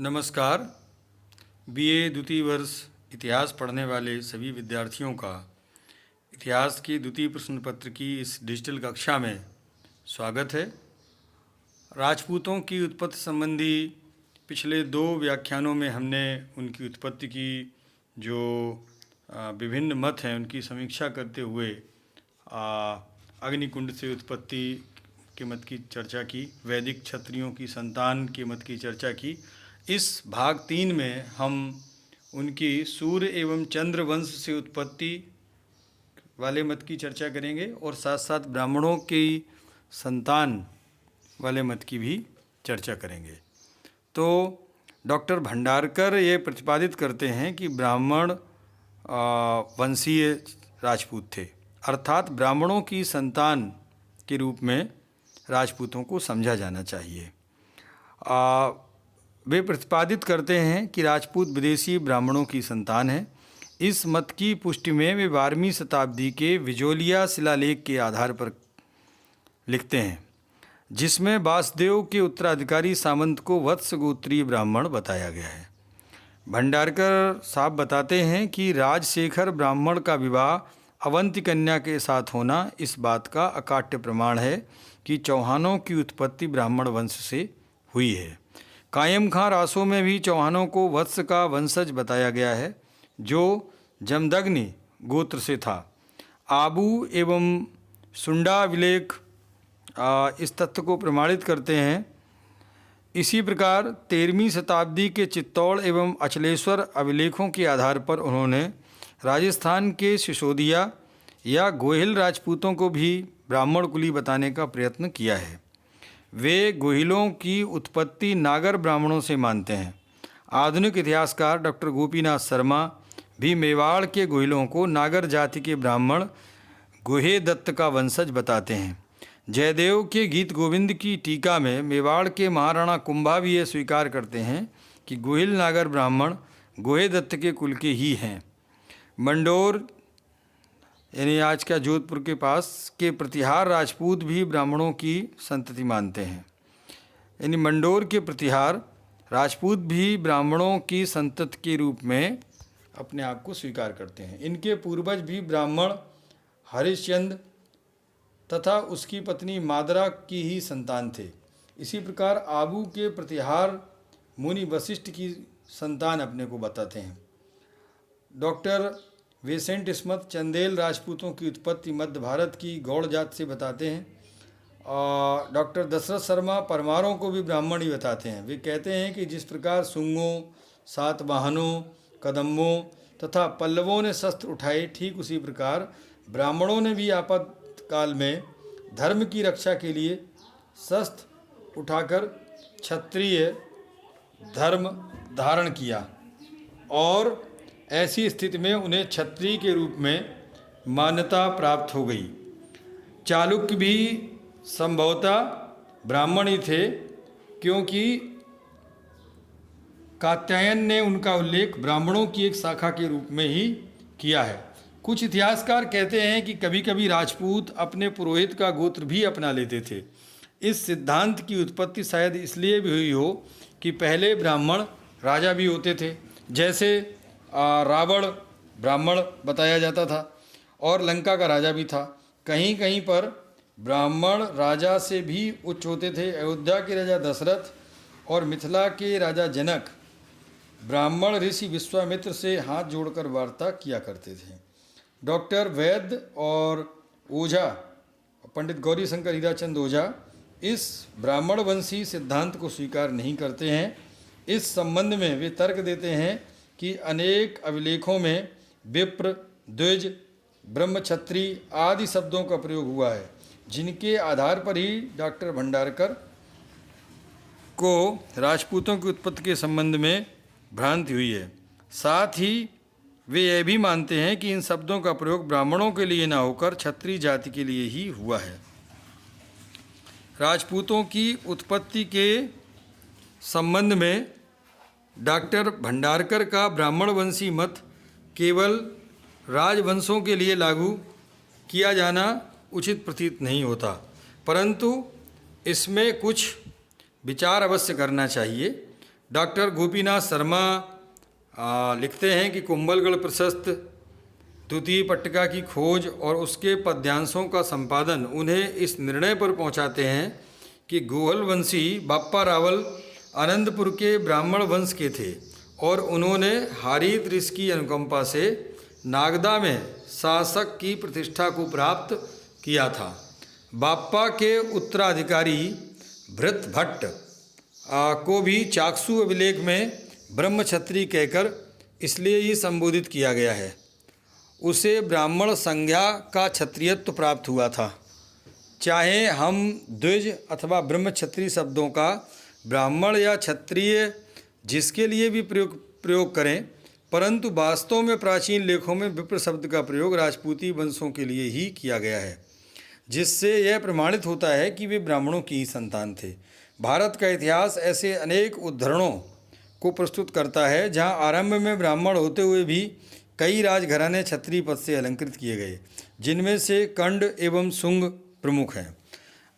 नमस्कार। बीए द्वितीय वर्ष इतिहास पढ़ने वाले सभी विद्यार्थियों का इतिहास के द्वितीय प्रश्न पत्र की इस डिजिटल कक्षा में स्वागत है। राजपूतों की उत्पत्ति संबंधी पिछले 2 व्याख्यानों में हमने उनकी उत्पत्ति की जो विभिन्न मत हैं उनकी समीक्षा करते हुए अग्निकुंड से उत्पत्ति के मत की चर्चा की, वैदिक क्षत्रियों की संतान के मत की चर्चा की। इस भाग 3 में हम उनकी सूर्य एवं चंद्र वंश से उत्पत्ति वाले मत की चर्चा करेंगे और साथ साथ ब्राह्मणों की संतान वाले मत की भी चर्चा करेंगे। तो डॉक्टर भंडारकर ये प्रतिपादित करते हैं कि ब्राह्मण वंशीय राजपूत थे, अर्थात ब्राह्मणों की संतान के रूप में राजपूतों को समझा जाना चाहिए। वे प्रतिपादित करते हैं कि राजपूत विदेशी ब्राह्मणों की संतान हैं। इस मत की पुष्टि में वे 12वीं शताब्दी के विजोलिया शिलालेख के आधार पर लिखते हैं, जिसमें वासुदेव के उत्तराधिकारी सामंत को वत्स गोत्रीय ब्राह्मण बताया गया है। भंडारकर साहब बताते हैं कि राजशेखर ब्राह्मण का विवाह अवंती कन्या के साथ होना इस बात का अकाट्य प्रमाण है कि चौहानों की उत्पत्ति ब्राह्मण वंश से हुई है। कायम खां रासों में भी चौहानों को वत्स का वंशज बताया गया है, जो जमदग्नि गोत्र से था। आबू एवं सुंडा विलेख इस तथ्य को प्रमाणित करते हैं। इसी प्रकार 13वीं शताब्दी के चित्तौड़ एवं अचलेश्वर अभिलेखों के आधार पर उन्होंने राजस्थान के सिसोदिया या गोहिल राजपूतों को भी ब्राह्मण कुली बताने का प्रयत्न किया है। वे गोहिलों की उत्पत्ति नागर ब्राह्मणों से मानते हैं। आधुनिक इतिहासकार डॉक्टर गोपीनाथ शर्मा भी मेवाड़ के गोहिलों को नागर जाति के ब्राह्मण गोहे दत्त का वंशज बताते हैं। जयदेव के गीत गोविंद की टीका में मेवाड़ के महाराणा कुंभा भी ये स्वीकार करते हैं कि गोहिल नागर ब्राह्मण गोहे दत्त के कुल के ही हैं। मंडोर यानी आज का जोधपुर के पास के प्रतिहार राजपूत भी ब्राह्मणों की संतति मानते हैं। यानी मंडोर के प्रतिहार राजपूत भी ब्राह्मणों की संतति के रूप में अपने आप को स्वीकार करते हैं। इनके पूर्वज भी ब्राह्मण हरिश्चंद्र तथा उसकी पत्नी मादरा की ही संतान थे। इसी प्रकार आबू के प्रतिहार मुनि वशिष्ठ की संतान अपने को बताते हैं। डॉक्टर विसेंट स्मिथ चंदेल राजपूतों की उत्पत्ति मध्य भारत की गौड़ जात से बताते हैं। डॉक्टर दशरथ शर्मा परमारों को भी ब्राह्मण ही बताते हैं। वे कहते हैं कि जिस प्रकार शुंगों, सातवाहनों, कदम्बों तथा पल्लवों ने शस्त्र उठाए, ठीक उसी प्रकार ब्राह्मणों ने भी आपातकाल में धर्म की रक्षा के लिए शस्त्र उठाकर क्षत्रिय धर्म धारण किया और ऐसी स्थिति में उन्हें क्षत्रिय के रूप में मान्यता प्राप्त हो गई। चालुक्य भी संभवतः ब्राह्मण ही थे, क्योंकि कात्यायन ने उनका उल्लेख ब्राह्मणों की एक शाखा के रूप में ही किया है। कुछ इतिहासकार कहते हैं कि कभी कभी राजपूत अपने पुरोहित का गोत्र भी अपना लेते थे। इस सिद्धांत की उत्पत्ति शायद इसलिए भी हुई हो कि पहले ब्राह्मण राजा भी होते थे। जैसे रावण ब्राह्मण बताया जाता था और लंका का राजा भी था। कहीं कहीं पर ब्राह्मण राजा से भी उच्च होते थे। अयोध्या के राजा दशरथ और मिथिला के राजा जनक ब्राह्मण ऋषि विश्वामित्र से हाथ जोड़कर वार्ता किया करते थे। डॉक्टर वैद्य और ओझा पंडित गौरी शंकर हीराचंद ओझा इस ब्राह्मण वंशी सिद्धांत को स्वीकार नहीं करते हैं। इस संबंध में वे तर्क देते हैं कि अनेक अभिलेखों में विप्र, द्विज, ब्रह्मक्षत्री आदि शब्दों का प्रयोग हुआ है, जिनके आधार पर ही डॉक्टर भंडारकर को राजपूतों की उत्पत्ति के संबंध में भ्रांति हुई है। साथ ही वे यह भी मानते हैं कि इन शब्दों का प्रयोग ब्राह्मणों के लिए न होकर क्षत्रिय जाति के लिए ही हुआ है। राजपूतों की उत्पत्ति के संबंध में डॉक्टर भंडारकर का ब्राह्मणवंशी मत केवल राजवंशों के लिए लागू किया जाना उचित प्रतीत नहीं होता, परंतु इसमें कुछ विचार अवश्य करना चाहिए। डॉक्टर गोपीनाथ शर्मा लिखते हैं कि कुंभलगढ़ प्रशस्त द्वितीय पट्टिका की खोज और उसके पद्यांशों का संपादन उन्हें इस निर्णय पर पहुंचाते हैं कि गोहल वंशी बाप्पा रावल आनंदपुर के ब्राह्मण वंश के थे और उन्होंने हारीत ऋषि की अनुकंपा से नागदा में शासक की प्रतिष्ठा को प्राप्त किया था। बाप्पा के उत्तराधिकारी भृत भट्ट को भी चाक्षु अभिलेख में ब्रह्मक्षत्री कहकर इसलिए ही संबोधित किया गया है। उसे ब्राह्मण संज्ञा का क्षत्रियत्व प्राप्त हुआ था। चाहे हम द्विज अथवा ब्रह्मक्षत्रिय शब्दों का ब्राह्मण या क्षत्रिय जिसके लिए भी प्रयोग करें, परंतु वास्तव में प्राचीन लेखों में विप्र शब्द का प्रयोग राजपूती वंशों के लिए ही किया गया है, जिससे यह प्रमाणित होता है कि वे ब्राह्मणों की ही संतान थे। भारत का इतिहास ऐसे अनेक उद्धरणों को प्रस्तुत करता है जहाँ आरंभ में ब्राह्मण होते हुए भी कई राजघराने क्षत्रिय पद से अलंकृत किए गए, जिनमें से कंड एवं शुंग प्रमुख हैं।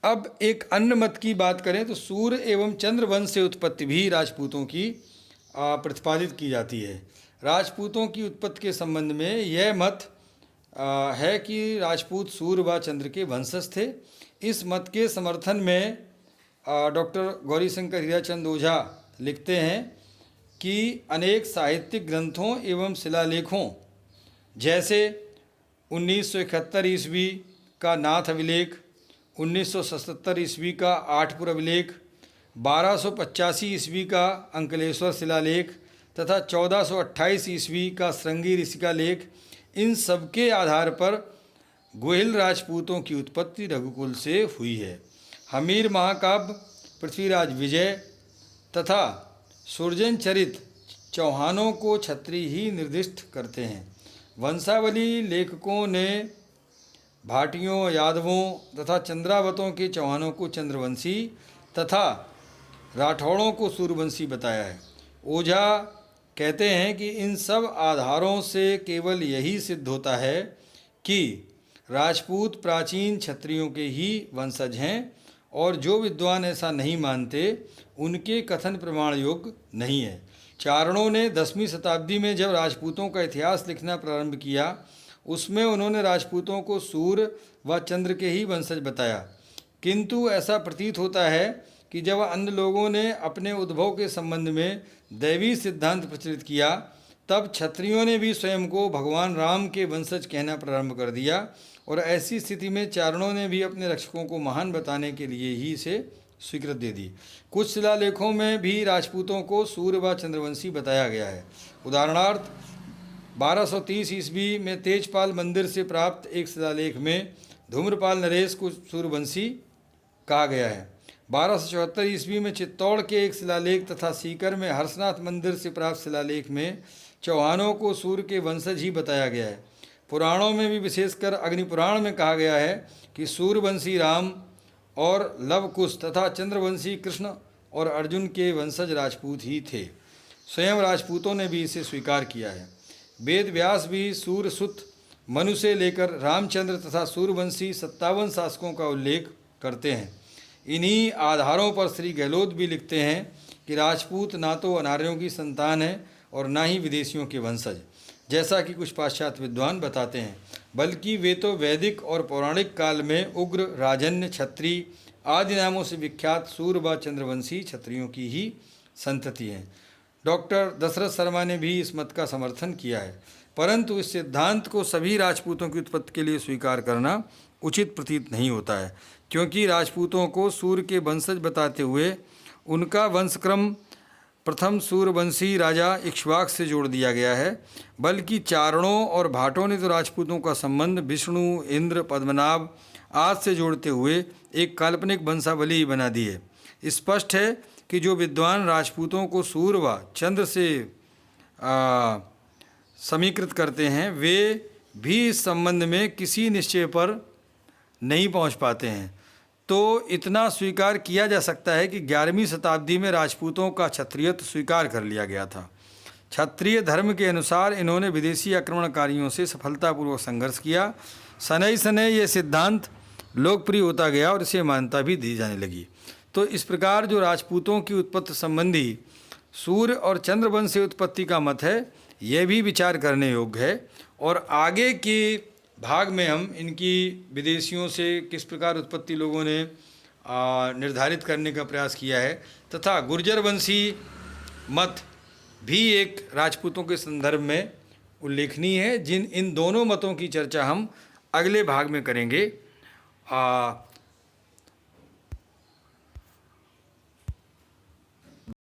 अब एक अन्य मत की बात करें तो सूर्य एवं चंद्र वंश से उत्पत्ति भी राजपूतों की प्रतिपादित की जाती है। राजपूतों की उत्पत्ति के संबंध में यह मत है कि राजपूत सूर्य व चंद्र के वंशज थे। इस मत के समर्थन में डॉक्टर गौरीशंकर हीराचंद ओझा लिखते हैं कि अनेक साहित्यिक ग्रंथों एवं शिलालेखों जैसे 1971 ईस्वी का नाथ अभिलेख, 1977 ईस्वी का आठपुर अभिलेख, 1285 ईस्वी का अंकलेश्वर शिलालेख तथा 1428 ईस्वी का श्रृंगी ऋषिका लेख, इन सबके आधार पर गोहिल राजपूतों की उत्पत्ति रघुकुल से हुई है। हमीर महाकाव्य, पृथ्वीराज विजय तथा सुरजन चरित चौहानों को क्षत्रिय ही निर्दिष्ट करते हैं। वंशावली लेखकों ने भाटियों, यादवों तथा चंद्रावतों के चौहानों को चंद्रवंशी तथा राठौड़ों को सूर्यवंशी बताया है। ओझा कहते हैं कि इन सब आधारों से केवल यही सिद्ध होता है कि राजपूत प्राचीन क्षत्रियों के ही वंशज हैं और जो विद्वान ऐसा नहीं मानते उनके कथन प्रमाण योग्य नहीं है। चारणों ने 10वीं शताब्दी में जब राजपूतों का इतिहास लिखना प्रारंभ किया, उसमें उन्होंने राजपूतों को सूर्य व चंद्र के ही वंशज बताया, किंतु ऐसा प्रतीत होता है कि जब अन्य लोगों ने अपने उद्भव के संबंध में दैवी सिद्धांत प्रचलित किया, तब क्षत्रियों ने भी स्वयं को भगवान राम के वंशज कहना प्रारंभ कर दिया और ऐसी स्थिति में चारणों ने भी अपने रक्षकों को महान बताने के लिए ही इसे स्वीकृति दे दी। कुछ शिलालेखों में भी राजपूतों को सूर्य व चंद्रवंशी बताया गया है। उदाहरणार्थ 1230 ईस्वी में तेजपाल मंदिर से प्राप्त एक शिलालेख में धूम्रपाल नरेश को सूर्यवंशी कहा गया है। 1274 ईस्वी में चित्तौड़ के एक शिलालेख तथा सीकर में हर्षनाथ मंदिर से प्राप्त शिलालेख में चौहानों को सूर्य के वंशज ही बताया गया है। पुराणों में भी विशेषकर अग्निपुराण में कहा गया है कि सूर्यवंशी राम और लवकुश तथा चंद्रवंशी कृष्ण और अर्जुन के वंशज राजपूत ही थे। स्वयं राजपूतों ने भी इसे स्वीकार किया है। वेद व्यास भी सूर्य सुत मनु से लेकर रामचंद्र तथा सूर्यवंशी 57 शासकों का उल्लेख करते हैं। इन्हीं आधारों पर श्री गहलोत भी लिखते हैं कि राजपूत ना तो अनार्यों की संतान है और ना ही विदेशियों के वंशज, जैसा कि कुछ पाश्चात्य विद्वान बताते हैं, बल्कि वे तो वैदिक और पौराणिक काल में उग्र, राजन्य, क्षत्रिय आदि नामों से विख्यात सूर्य व चंद्रवंशी क्षत्रियों की ही संतति हैं। डॉक्टर दशरथ शर्मा ने भी इस मत का समर्थन किया है, परंतु इस सिद्धांत को सभी राजपूतों की उत्पत्ति के लिए स्वीकार करना उचित प्रतीत नहीं होता है, क्योंकि राजपूतों को सूर्य के वंशज बताते हुए उनका वंशक्रम प्रथम सूर्यवंशी राजा इक्ष्वाक से जोड़ दिया गया है, बल्कि चारणों और भाटों ने तो राजपूतों का संबंध विष्णु, इंद्र, पद्मनाभ आदि से जोड़ते हुए एक काल्पनिक वंशावली ही बना दी है। स्पष्ट है कि जो विद्वान राजपूतों को सूर्य व चंद्र से समीकृत करते हैं, वे भी इस संबंध में किसी निश्चय पर नहीं पहुंच पाते हैं। तो इतना स्वीकार किया जा सकता है कि 11वीं शताब्दी में राजपूतों का क्षत्रियत्व स्वीकार कर लिया गया था। क्षत्रिय धर्म के अनुसार इन्होंने विदेशी आक्रमणकारियों से सफलतापूर्वक संघर्ष किया। शनै शनै ये सिद्धांत लोकप्रिय होता गया और इसे मान्यता भी दी जाने लगी। तो इस प्रकार जो राजपूतों की उत्पत्ति संबंधी सूर्य और चंद्रवंश से उत्पत्ति का मत है, यह भी विचार करने योग्य है। और आगे के भाग में हम इनकी विदेशियों से किस प्रकार उत्पत्ति लोगों ने निर्धारित करने का प्रयास किया है, तथा गुर्जर वंशी मत भी एक राजपूतों के संदर्भ में उल्लेखनीय है। इन दोनों मतों की चर्चा हम अगले भाग में करेंगे।